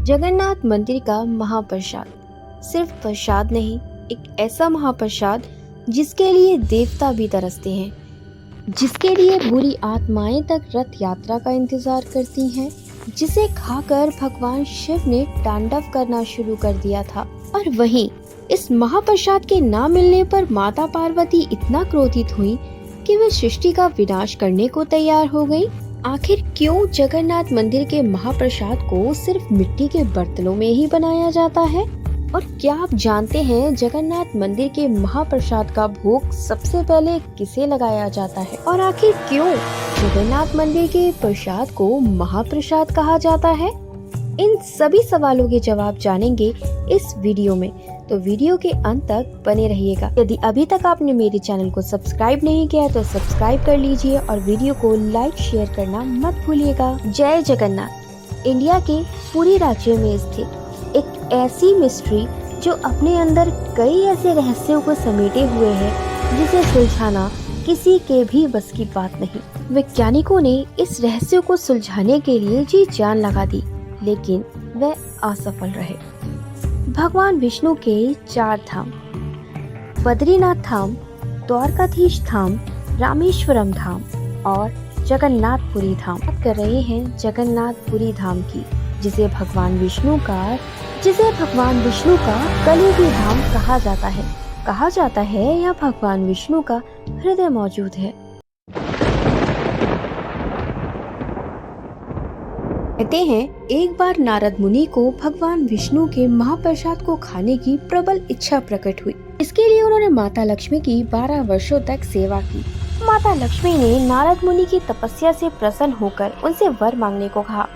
जगन्नाथ मंदिर का महाप्रसाद सिर्फ प्रसाद नहीं, एक ऐसा महाप्रसाद जिसके लिए देवता भी तरसते हैं, जिसके लिए बुरी आत्माएं तक रथ यात्रा का इंतजार करती हैं, जिसे खाकर भगवान शिव ने तांडव करना शुरू कर दिया था। और वहीं इस महाप्रसाद के ना मिलने पर माता पार्वती इतना क्रोधित हुई कि वे सृष्टि का विनाश करने को तैयार हो गई। आखिर क्यों जगन्नाथ मंदिर के महाप्रसाद को सिर्फ मिट्टी के बर्तनों में ही बनाया जाता है? और क्या आप जानते हैं जगन्नाथ मंदिर के महाप्रसाद का भोग सबसे पहले किसे लगाया जाता है? और आखिर क्यों जगन्नाथ मंदिर के प्रसाद को महाप्रसाद कहा जाता है? इन सभी सवालों के जवाब जानेंगे इस वीडियो में, तो वीडियो के अंत तक बने रहिएगा। यदि अभी तक आपने मेरे चैनल को सब्सक्राइब नहीं किया तो सब्सक्राइब कर लीजिए और वीडियो को लाइक शेयर करना मत भूलिएगा। जय जगन्नाथ इंडिया के पूरी राज्य में स्थित एक ऐसी मिस्ट्री जो अपने अंदर कई ऐसे रहस्यों को समेटे हुए है जिसे सुलझाना किसी के भी बस की बात नहीं। वैज्ञानिकों ने इस रहस्य को सुलझाने के लिए जी जान लगा दी, लेकिन वह असफल रहे। भगवान विष्णु के 4 धाम, बद्रीनाथ धाम, द्वारकाधीश धाम, रामेश्वरम धाम और जगन्नाथपुरी धाम। बात कर रहे हैं जगन्नाथपुरी धाम की, जिसे भगवान विष्णु का कलियुगी धाम कहा जाता है। यह भगवान विष्णु का हृदय मौजूद है। कहते हैं एक बार नारद मुनि को भगवान विष्णु के महाप्रसाद को खाने की प्रबल इच्छा प्रकट हुई। इसके लिए उन्होंने माता लक्ष्मी की 12 वर्षों तक सेवा की। माता लक्ष्मी ने नारद मुनि की तपस्या से प्रसन्न होकर उनसे वर मांगने को कहा।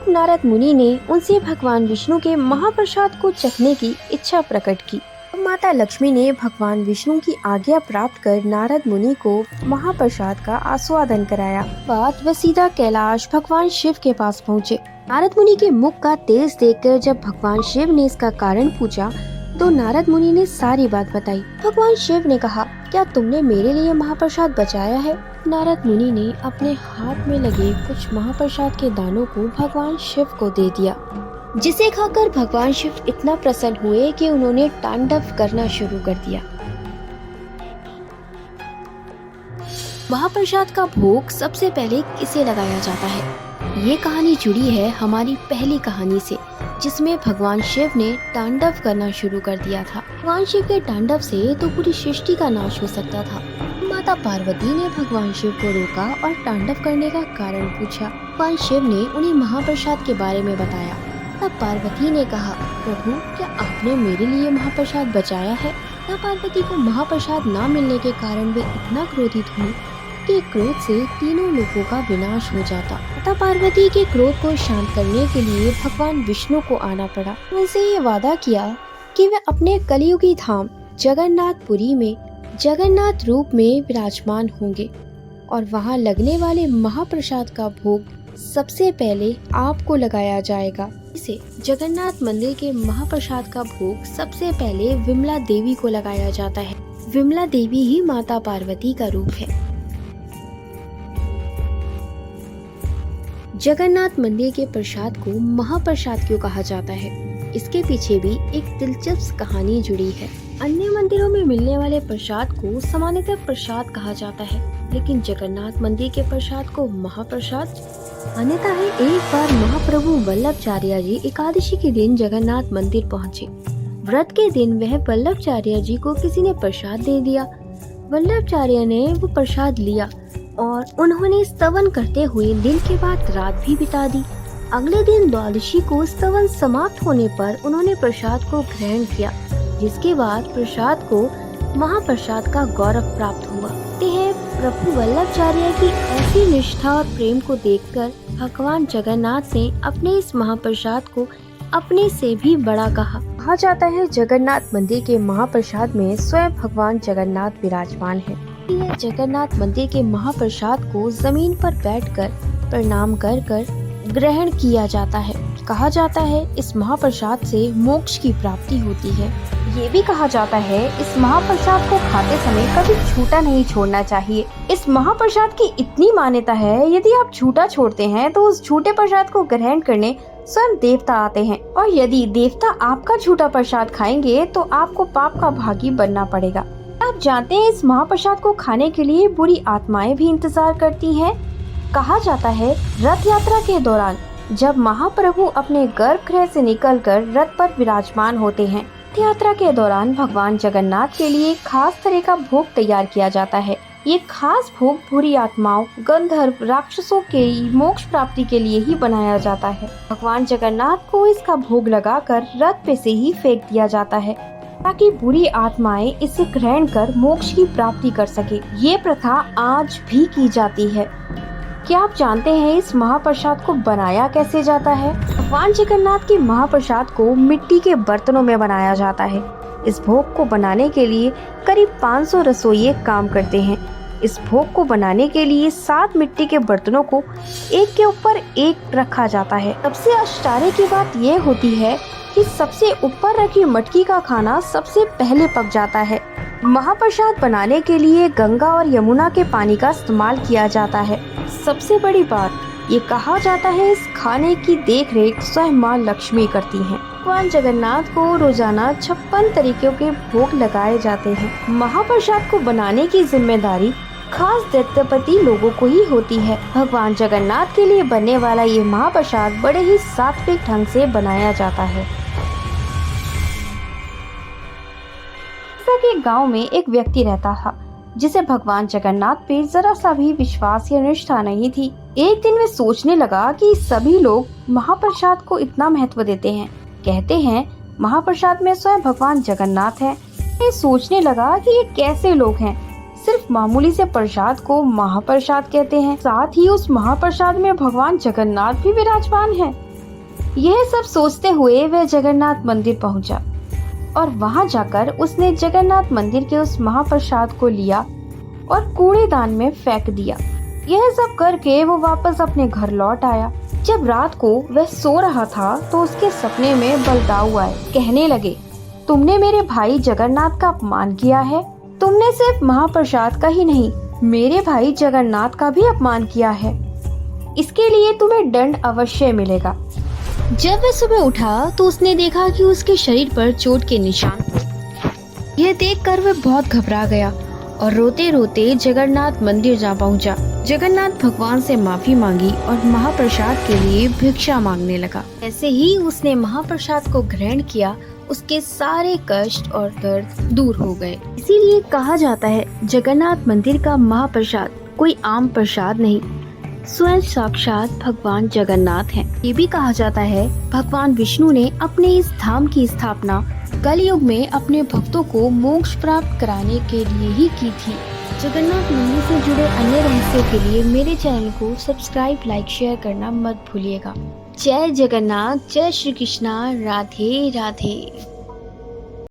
नारद मुनि ने उनसे भगवान विष्णु के महाप्रसाद को चखने की इच्छा प्रकट की। माता लक्ष्मी ने भगवान विष्णु की आज्ञा प्राप्त कर नारद मुनि को महाप्रसाद का आस्वादन कराया। बाद वह सीधा कैलाश भगवान शिव के पास पहुँचे। नारद मुनि के मुख का तेज देखकर जब भगवान शिव ने इसका कारण पूछा तो नारद मुनि ने सारी बात बताई। भगवान शिव ने कहा, क्या तुमने मेरे लिए महाप्रसाद बचाया है? नारद मुनि ने अपने हाथ में लगे कुछ महाप्रसाद के दानों को भगवान शिव को दे दिया, जिसे खाकर भगवान शिव इतना प्रसन्न हुए कि उन्होंने तांडव करना शुरू कर दिया। महाप्रसाद का भोग सबसे पहले किसे लगाया जाता है? ये कहानी जुड़ी है हमारी पहली कहानी से, जिसमें भगवान शिव ने तांडव करना शुरू कर दिया था। भगवान शिव के तांडव से तो पूरी सृष्टि का नाश हो सकता था। माता पार्वती ने भगवान शिव को रोका और तांडव करने का कारण पूछा। भगवान शिव ने उन्हें महाप्रसाद के बारे में बताया। तब पार्वती ने कहा, प्रभु क्या आपने मेरे लिए महाप्रसाद बचाया है? तब पार्वती को महाप्रसाद न मिलने के कारण वे इतना क्रोधित हुई कि क्रोध से तीनों लोगों का विनाश हो जाता। तब पार्वती के क्रोध को शांत करने के लिए भगवान विष्णु को आना पड़ा। उनसे ये वादा किया कि वे अपने कलियुगी धाम जगन्नाथपुरी में जगन्नाथ रूप में विराजमान होंगे और वहाँ लगने वाले महाप्रसाद का भोग सबसे पहले आपको लगाया जाएगा। इसे जगन्नाथ मंदिर के महाप्रसाद का भोग सबसे पहले विमला देवी को लगाया जाता है। विमला देवी ही माता पार्वती का रूप है। जगन्नाथ मंदिर के प्रसाद को महाप्रसाद क्यों कहा जाता है? इसके पीछे भी एक दिलचस्प कहानी जुड़ी है। अन्य मंदिरों में मिलने वाले प्रसाद को सामान्यतः प्रसाद कहा जाता है, लेकिन जगन्नाथ मंदिर के प्रसाद को महाप्रसाद मान्यता है। एक बार महाप्रभु वल्लभाचार्य जी एकादशी के दिन जगन्नाथ मंदिर पहुँचे। व्रत के दिन वह वल्लभाचार्य जी को किसी ने प्रसाद दे दिया। वल्लभाचार्य ने वो प्रसाद लिया और उन्होंने स्तवन करते हुए दिन के बाद रात भी बिता दी। अगले दिन द्वादशी को स्तवन समाप्त होने पर उन्होंने प्रसाद को ग्रहण किया, जिसके बाद प्रसाद को महाप्रसाद का गौरव प्राप्त हुआ। प्रभु वल्लभाचार्य की ऐसी निष्ठा और प्रेम को देखकर भगवान जगन्नाथ ने अपने इस महाप्रसाद को अपने से भी बड़ा कहा जाता है। जगन्नाथ मंदिर के महाप्रसाद में स्वयं भगवान जगन्नाथ विराजमान है। यह जगन्नाथ मंदिर के महाप्रसाद को जमीन पर बैठकर प्रणाम कर ग्रहण किया जाता है। कहा जाता है इस महाप्रसाद से मोक्ष की प्राप्ति होती है। ये भी कहा जाता है इस महाप्रसाद को खाते समय कभी झूठा नहीं छोड़ना चाहिए। इस महाप्रसाद की इतनी मान्यता है, यदि आप झूठा छोड़ते हैं तो उस झूठे प्रसाद को ग्रहण करने स्वयं देवता आते हैं, और यदि देवता आपका झूठा प्रसाद खाएंगे तो आपको पाप का भागी बनना पड़ेगा। आप जानते हैं इस महाप्रसाद को खाने के लिए बुरी आत्माएं भी इंतजार करती हैं। कहा जाता है रथ यात्रा के दौरान जब महाप्रभु अपने गर्भगृह से निकलकर रथ पर विराजमान होते हैं, रथ यात्रा के दौरान भगवान जगन्नाथ के लिए खास तरह का भोग तैयार किया जाता है। ये खास भोग बुरी आत्माओं, गंधर्व, राक्षसों के मोक्ष प्राप्ति के लिए ही बनाया जाता है। भगवान जगन्नाथ को इसका भोग लगाकर रथ पे से ही फेंक दिया जाता है ताकि बुरी आत्माएं इसे ग्रहण कर मोक्ष की प्राप्ति कर सके। ये प्रथा आज भी की जाती है। क्या आप जानते हैं इस महाप्रसाद को बनाया कैसे जाता है? भगवान जगन्नाथ के महाप्रसाद को मिट्टी के बर्तनों में बनाया जाता है। इस भोग को बनाने के लिए करीब 500 रसोइये काम करते हैं। इस भोग को बनाने के लिए 7 मिट्टी के बर्तनों को एक के ऊपर एक रखा जाता है। सबसे आश्चर्य की बात यह होती है कि सबसे ऊपर रखी मटकी का खाना सबसे पहले पक जाता है। महाप्रसाद बनाने के लिए गंगा और यमुना के पानी का इस्तेमाल किया जाता है। सबसे बड़ी बात ये कहा जाता है इस खाने की देखरेख स्वयं माँ लक्ष्मी करती हैं। भगवान जगन्नाथ को रोजाना 56 तरीकों के भोग लगाए जाते हैं। महाप्रसाद को बनाने की जिम्मेदारी खास दैत्यपति लोगों को ही होती है। भगवान जगन्नाथ के लिए बनने वाला ये महाप्रसाद बड़े ही सात्विक ढंग से बनाया जाता है। के गांव में एक व्यक्ति रहता था जिसे भगवान जगन्नाथ पे जरा सा भी विश्वास या निष्ठा नहीं थी। एक दिन वे सोचने लगा कि सभी लोग महाप्रसाद को इतना महत्व देते हैं, कहते हैं महाप्रसाद में स्वयं भगवान जगन्नाथ है। वे सोचने लगा कि ये कैसे लोग हैं, सिर्फ मामूली से प्रसाद को महाप्रसाद कहते हैं, साथ ही उस महाप्रसाद में भगवान जगन्नाथ भी विराजमान है। यह सब सोचते हुए वह जगन्नाथ मंदिर पहुंचा और वहां जाकर उसने जगन्नाथ मंदिर के उस महाप्रसाद को लिया और कूड़ेदान में फेंक दिया। यह सब करके वो वापस अपने घर लौट आया। जब रात को वह सो रहा था तो उसके सपने में बलदाऊ आए। कहने लगे, तुमने मेरे भाई जगन्नाथ का अपमान किया है। तुमने सिर्फ महाप्रसाद का ही नहीं, मेरे भाई जगन्नाथ का भी अपमान किया है। इसके लिए तुम्हें दंड अवश्य मिलेगा। जब वह सुबह उठा तो उसने देखा कि उसके शरीर पर चोट के निशान थे। यह देखकर वह बहुत घबरा गया और रोते रोते जगन्नाथ मंदिर जा पहुंचा। जगन्नाथ भगवान से माफी मांगी और महाप्रसाद के लिए भिक्षा मांगने लगा। ऐसे ही उसने महाप्रसाद को ग्रहण किया, उसके सारे कष्ट और दर्द दूर हो गए। इसीलिए कहा जाता है जगन्नाथ मंदिर का महाप्रसाद कोई आम प्रसाद नहीं, स्वयं साक्षात भगवान जगन्नाथ हैं। ये भी कहा जाता है भगवान विष्णु ने अपने इस धाम की स्थापना कलयुग में अपने भक्तों को मोक्ष प्राप्त कराने के लिए ही की थी। जगन्नाथ मंदिर से जुड़े अन्य रहस्यों के लिए मेरे चैनल को सब्सक्राइब, लाइक, शेयर करना मत भूलिएगा। जय जगन्नाथ, जय श्री कृष्णा, राधे राधे।